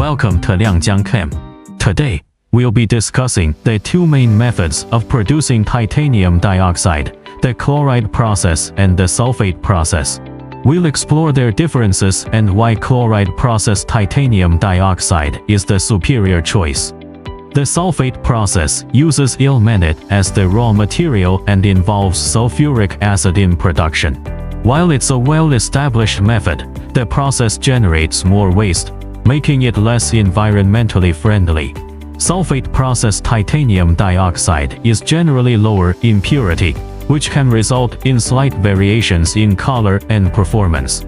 Welcome to Liangjiang Chem. Today, we'll be discussing the two main methods of producing titanium dioxide, the chloride process and the sulfate process. We'll explore their differences and why chloride process titanium dioxide is the superior choice. The sulfate process uses ilmenite as the raw material and involves sulfuric acid in production. While it's a well-established method, the process generates more waste, making it less environmentally friendly. Sulfate process titanium dioxide is generally lower in purity, which can result in slight variations in color and performance.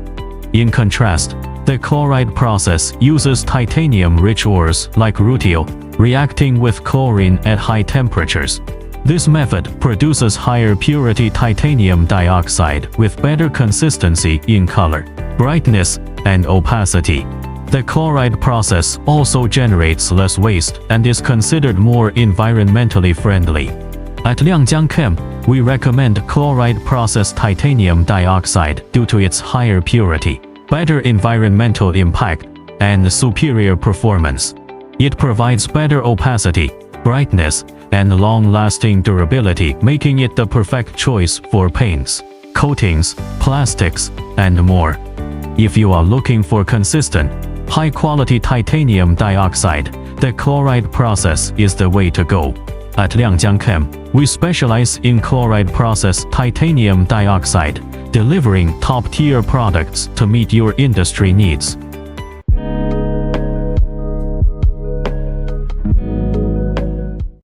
In contrast, the chloride process uses titanium-rich ores like rutile, reacting with chlorine at high temperatures. This method produces higher purity titanium dioxide with better consistency in color, brightness, and opacity. The chloride process also generates less waste and is considered more environmentally friendly. At Liangjiang Chem, we recommend chloride process titanium dioxide due to its higher purity, better environmental impact, and superior performance. It provides better opacity, brightness, and long-lasting durability, making it the perfect choice for paints, coatings, plastics, and more. If you are looking for consistent, high-quality titanium dioxide, the chloride process is the way to go. At Liangjiang Chem, we specialize in chloride process titanium dioxide, delivering top-tier products to meet your industry needs.